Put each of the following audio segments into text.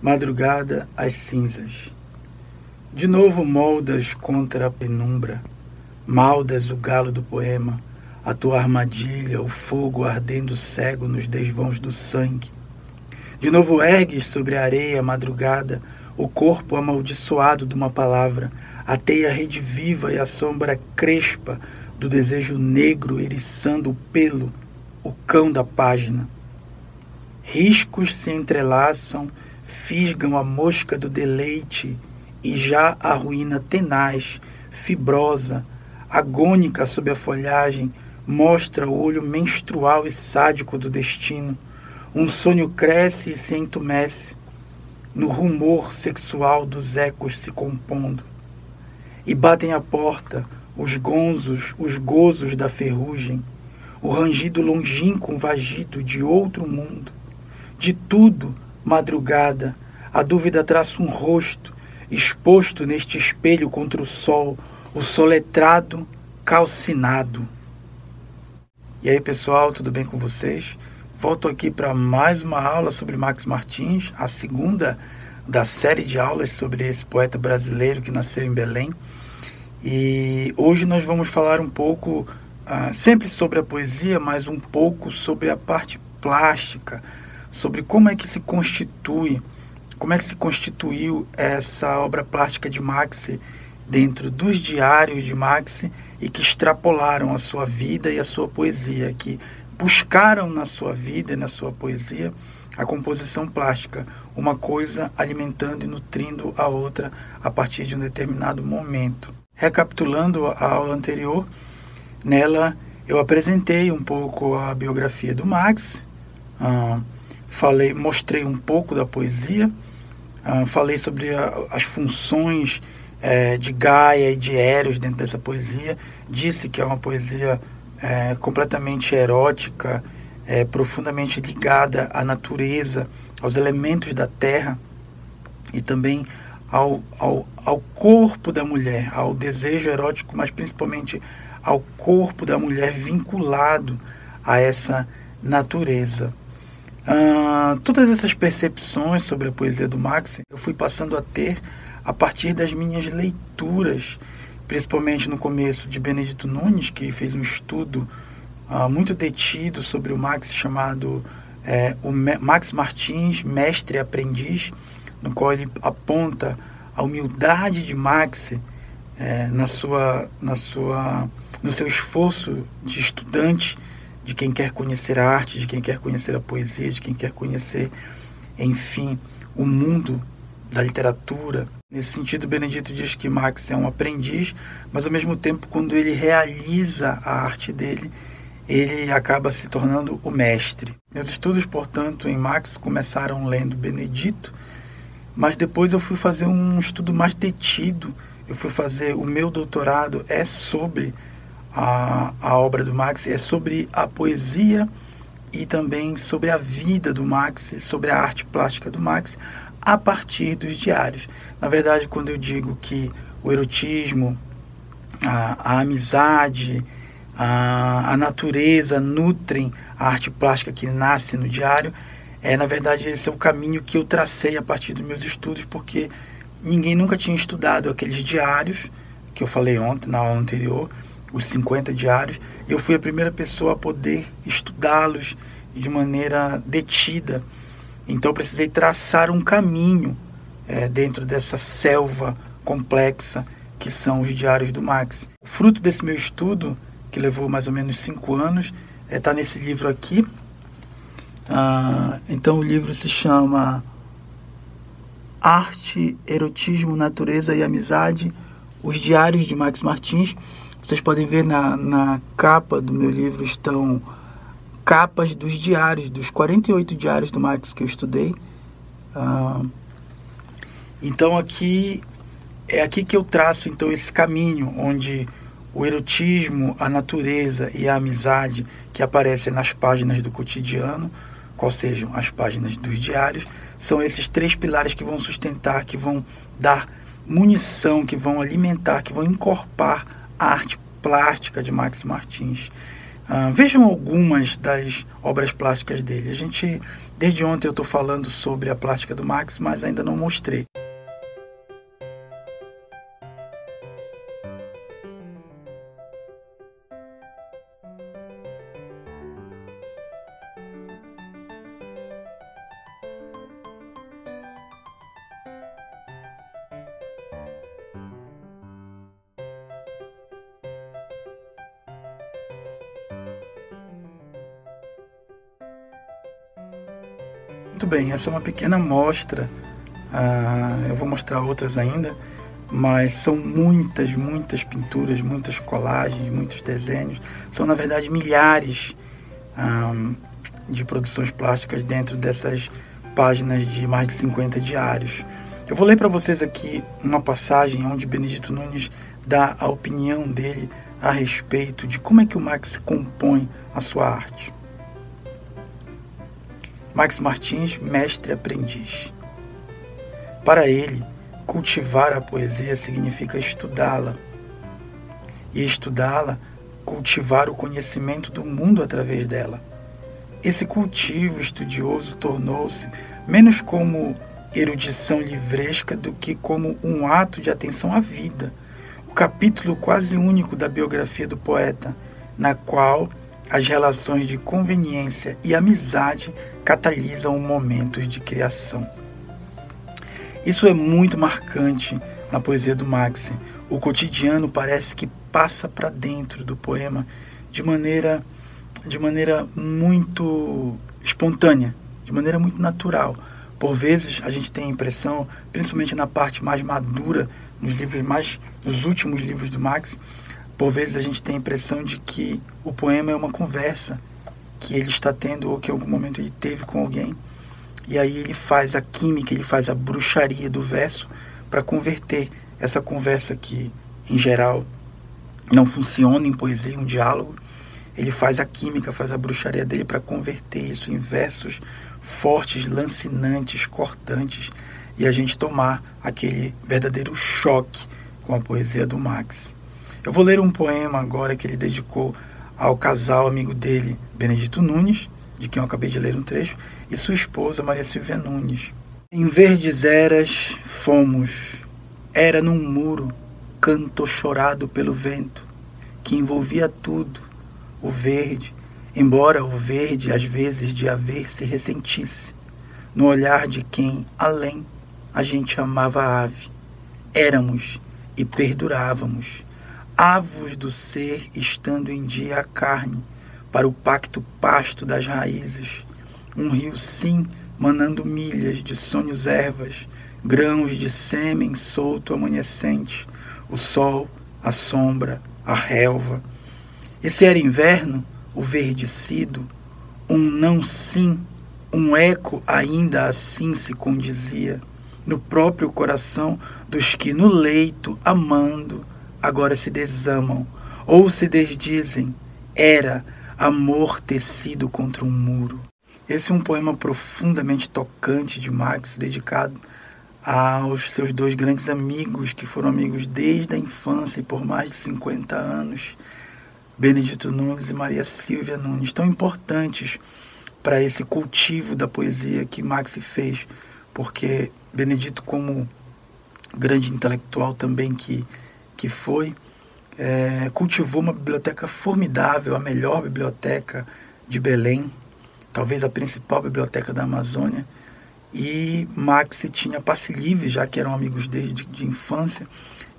Madrugada, as cinzas. De novo moldas contra a penumbra, maldas o galo do poema, a tua armadilha, o fogo ardendo cego nos desvãos do sangue. De novo ergues sobre a areia madrugada, o corpo amaldiçoado de uma palavra, a teia rediviva e a sombra crespa do desejo negro eriçando o pelo, o cão da página. Riscos se entrelaçam, fisgam a mosca do deleite e já a ruína tenaz, fibrosa, agônica sob a folhagem, mostra o olho menstrual e sádico do destino. Um sonho cresce e se entumece, no rumor sexual dos ecos se compondo. E batem à porta os gonzos, os gozos da ferrugem, o rangido longínquo vagido de outro mundo. De tudo, madrugada, a dúvida traça um rosto, exposto neste espelho contra o soletrado calcinado. E aí, pessoal, tudo bem com vocês? Volto aqui para mais uma aula sobre Max Martins, a segunda da série de aulas sobre esse poeta brasileiro que nasceu em Belém. E hoje nós vamos falar um pouco, sempre sobre a poesia, mas um pouco sobre a parte plástica, sobre como é que se constituiu essa obra plástica de Max dentro dos diários de Max e que extrapolaram a sua vida e a sua poesia, que buscaram na sua vida e na sua poesia a composição plástica, uma coisa alimentando e nutrindo a outra a partir de um determinado momento. Recapitulando a aula anterior, nela eu apresentei um pouco a biografia do Max, mostrei um pouco da poesia, falei sobre as funções de Gaia e de Eros dentro dessa poesia, disse que é uma poesia completamente erótica, profundamente ligada à natureza, aos elementos da terra e também ao corpo da mulher, ao desejo erótico, mas principalmente ao corpo da mulher vinculado a essa natureza. Todas essas percepções sobre a poesia do Max eu fui passando a ter a partir das minhas leituras, principalmente no começo de Benedito Nunes, que fez um estudo muito detido sobre o Max, chamado o Max Martins, Mestre e Aprendiz, no qual ele aponta a humildade de Max no seu esforço de estudante, de quem quer conhecer a arte, de quem quer conhecer a poesia, de quem quer conhecer, enfim, o mundo da literatura. Nesse sentido, Benedito diz que Max é um aprendiz, mas ao mesmo tempo, quando ele realiza a arte dele, ele acaba se tornando o mestre. Meus estudos, portanto, em Max começaram lendo Benedito, mas depois eu fui fazer um estudo mais detido. Eu fui fazer o meu doutorado sobre a obra do Max, sobre a poesia e também sobre a vida do Max, sobre a arte plástica do Max, a partir dos diários. Na verdade, quando eu digo que o erotismo, a amizade, a natureza nutrem a arte plástica que nasce no diário, na verdade esse é o caminho que eu tracei a partir dos meus estudos, porque ninguém nunca tinha estudado aqueles diários que eu falei ontem, na aula anterior, os 50 diários. Eu fui a primeira pessoa a poder estudá-los de maneira detida. Então eu precisei traçar um caminho dentro dessa selva complexa que são os diários do Max. O fruto desse meu estudo, que levou mais ou menos 5 anos, está nesse livro aqui. Então o livro se chama Arte, Erotismo, Natureza e Amizade, os Diários de Max Martins. Vocês podem ver na capa do meu livro estão capas dos diários, dos 48 diários do Max que eu estudei. Então aqui é aqui que eu traço então esse caminho onde o erotismo, a natureza e a amizade que aparecem nas páginas do cotidiano, quais sejam as páginas dos diários, são esses 3 pilares que vão sustentar, que vão dar munição, que vão alimentar, que vão encorpar a arte plástica de Max Martins. Vejam algumas das obras plásticas dele. A gente Desde ontem eu estou falando sobre a plástica do Max, mas ainda não mostrei. Muito bem, essa é uma pequena amostra, eu vou mostrar outras ainda, mas são muitas pinturas, muitas colagens, muitos desenhos, são na verdade milhares de produções plásticas dentro dessas páginas de mais de 50 diários. Eu vou ler para vocês aqui uma passagem onde Benedito Nunes dá a opinião dele a respeito de como é que o Max compõe a sua arte. Max Martins, mestre aprendiz. Para ele, cultivar a poesia significa estudá-la. E estudá-la, cultivar o conhecimento do mundo através dela. Esse cultivo estudioso tornou-se menos como erudição livresca do que como um ato de atenção à vida, o capítulo quase único da biografia do poeta, na qual as relações de conveniência e amizade catalisam momentos de criação. Isso é muito marcante na poesia do Max. O cotidiano parece que passa para dentro do poema de maneira muito espontânea, de maneira muito natural. Por vezes a gente tem a impressão, principalmente na parte mais madura, nos últimos livros do Max, por vezes a gente tem a impressão de que o poema é uma conversa que ele está tendo ou que em algum momento ele teve com alguém. E aí ele faz a química, ele faz a bruxaria do verso para converter essa conversa que, em geral, não funciona em poesia, um diálogo. Ele faz a química, faz a bruxaria dele para converter isso em versos fortes, lancinantes, cortantes, e a gente tomar aquele verdadeiro choque com a poesia do Max. Eu vou ler um poema agora que ele dedicou ao casal amigo dele, Benedito Nunes, de quem eu acabei de ler um trecho, e sua esposa, Maria Silvia Nunes. Em verdes eras fomos, era num muro, canto chorado pelo vento, que envolvia tudo, o verde, embora o verde às vezes de haver se ressentisse, no olhar de quem, além, a gente amava a ave. Éramos e perdurávamos, avos do ser estando em dia a carne, para o pacto pasto das raízes, um rio sim manando milhas de sonhos ervas, grãos de sêmen solto amanhecente, o sol, a sombra, a relva. E se era inverno, o verdecido, um não sim, um eco ainda assim se condizia, no próprio coração dos que no leito, amando, agora se desamam, ou se desdizem, era amor tecido contra um muro. Esse é um poema profundamente tocante de Max, dedicado aos seus dois grandes amigos, que foram amigos desde a infância e por mais de 50 anos, Benedito Nunes e Maria Silvia Nunes, tão importantes para esse cultivo da poesia que Max fez, porque Benedito, como grande intelectual também que foi, cultivou uma biblioteca formidável, a melhor biblioteca de Belém, talvez a principal biblioteca da Amazônia, e Max tinha passe livre, já que eram amigos desde de infância,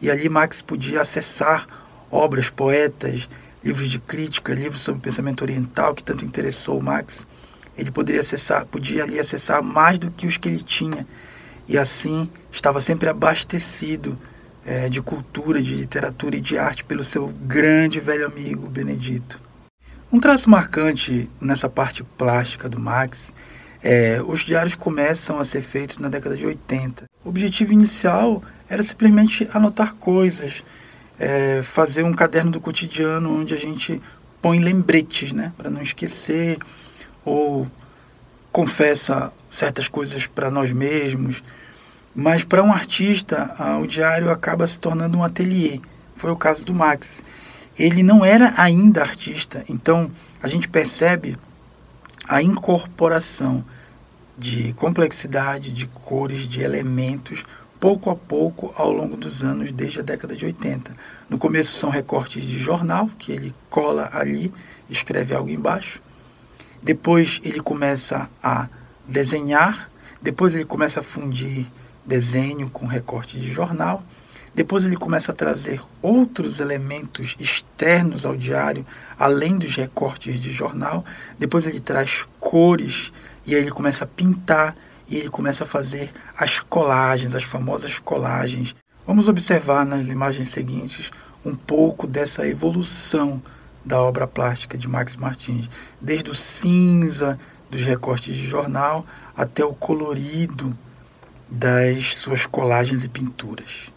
e ali Max podia acessar obras, poetas, livros de crítica, livros sobre pensamento oriental, que tanto interessou o Max. Ele podia ali acessar mais do que os que ele tinha, e assim estava sempre abastecido de cultura, de literatura e de arte pelo seu grande velho amigo Benedito. Um traço marcante nessa parte plástica do Max os diários começam a ser feitos na década de 80. O objetivo inicial era simplesmente anotar coisas, fazer um caderno do cotidiano onde a gente põe lembretes, né, para não esquecer, ou confessa certas coisas para nós mesmos. Mas para um artista, o diário acaba se tornando um ateliê. Foi o caso do Max. Ele não era ainda artista, então a gente percebe a incorporação de complexidade, de cores, de elementos, pouco a pouco, ao longo dos anos, desde a década de 80. No começo são recortes de jornal, que ele cola ali, escreve algo embaixo. Depois ele começa a desenhar, depois ele começa a fundir desenho com recorte de jornal, depois ele começa a trazer outros elementos externos ao diário, além dos recortes de jornal, depois ele traz cores, e aí ele começa a pintar, e ele começa a fazer as colagens, as famosas colagens. Vamos observar nas imagens seguintes um pouco dessa evolução da obra plástica de Max Martins, desde o cinza dos recortes de jornal até o colorido das suas colagens e pinturas.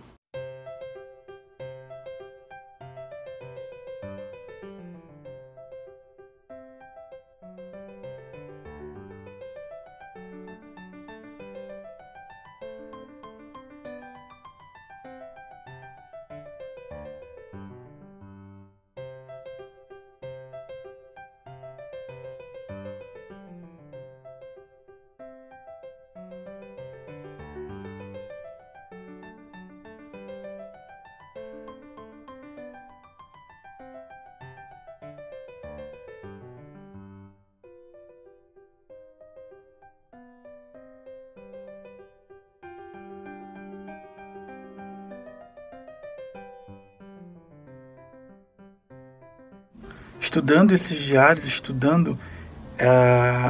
Estudando esses diários, estudando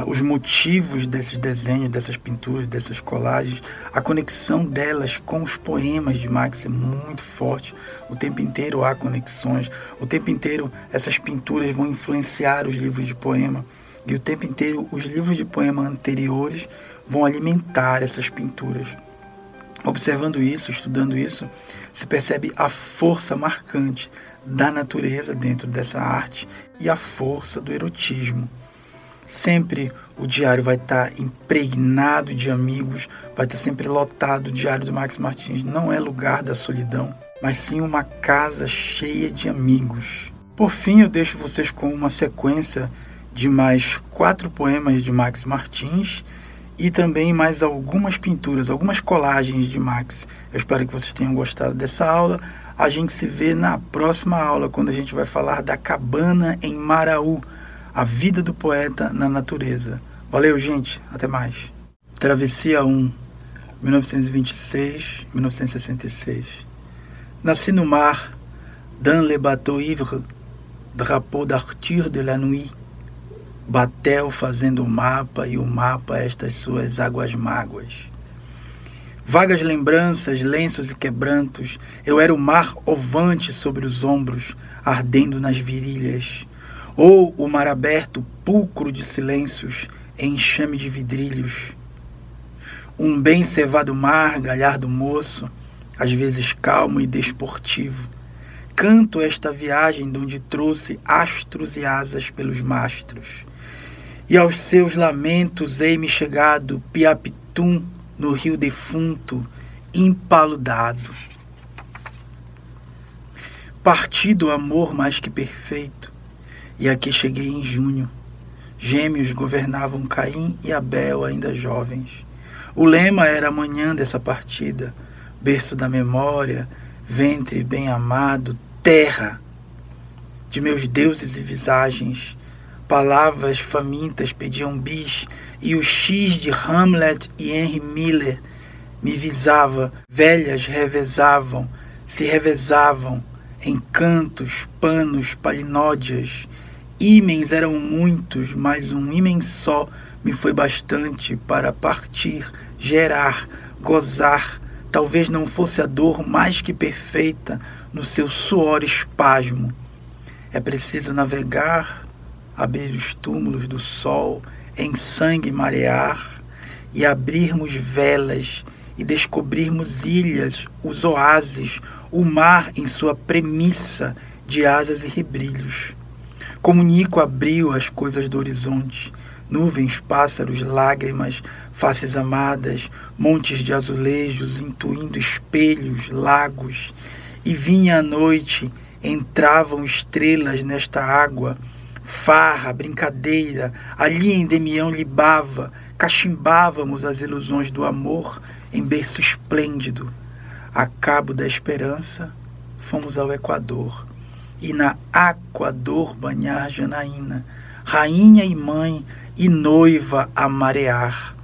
os motivos desses desenhos, dessas pinturas, dessas colagens, a conexão delas com os poemas de Max é muito forte. O tempo inteiro há conexões, o tempo inteiro essas pinturas vão influenciar os livros de poema, e o tempo inteiro os livros de poema anteriores vão alimentar essas pinturas. Observando isso, estudando isso, se percebe a força marcante da natureza dentro dessa arte e a força do erotismo. Sempre o diário vai estar impregnado de amigos, vai estar sempre lotado. O diário do Max Martins não é lugar da solidão, mas sim uma casa cheia de amigos. Por fim, eu deixo vocês com uma sequência de mais 4 poemas de Max Martins e também mais algumas pinturas, algumas colagens de Max. Eu espero que vocês tenham gostado dessa aula. A gente se vê na próxima aula, quando a gente vai falar da Cabana em Maraú, a vida do poeta na natureza. Valeu, gente. Até mais. Travessia 1, 1926-1966. Nasci no mar, dans le bateau ivre, drapeau d'Arthur de la Nuit. Batel fazendo o mapa, e o mapa estas suas águas mágoas. Vagas lembranças, lenços e quebrantos, eu era o mar ovante sobre os ombros, ardendo nas virilhas. Ou o mar aberto, pulcro de silêncios, enxame de vidrilhos. Um bem cevado mar, galhardo moço, às vezes calmo e desportivo. Canto esta viagem donde trouxe astros e asas pelos mastros. E aos seus lamentos hei-me chegado, Piapitum, no rio defunto, impaludado. Parti do amor mais que perfeito, e aqui cheguei em junho. Gêmeos governavam Caim e Abel, ainda jovens. O lema era a manhã dessa partida, berço da memória, ventre bem amado, terra de meus deuses e visagens. Palavras famintas pediam bis, e o X de Hamlet e Henry Miller me visava. Velhas revezavam, se revezavam em cantos, panos, palinódias. Ímens eram muitos, mas um ímen só me foi bastante para partir, gerar, gozar. Talvez não fosse a dor mais que perfeita no seu suor espasmo. É preciso navegar, abrir os túmulos do sol, em sangue marear, e abrirmos velas, e descobrirmos ilhas, os oásis, o mar em sua premissa de asas e rebrilhos. Comunico abriu as coisas do horizonte, nuvens, pássaros, lágrimas, faces amadas, montes de azulejos, intuindo espelhos, lagos, e vinha a noite, entravam estrelas nesta água, farra, brincadeira, ali em Demião libava, cachimbávamos as ilusões do amor em berço esplêndido. A cabo da esperança, fomos ao Equador, e na Aquador banhar Janaína, rainha e mãe e noiva a marear.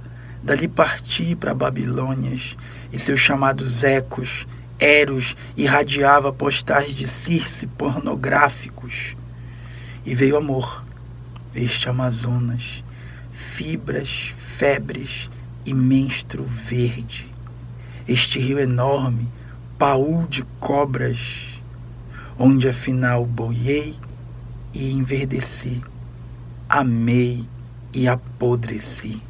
Dali parti para Babilônias, e seus chamados ecos, Eros, irradiava postais de Circe pornográficos. E veio amor, este Amazonas, fibras, febres e menstro verde. Este rio enorme, paul de cobras, onde afinal boiei e enverdeci, amei e apodreci.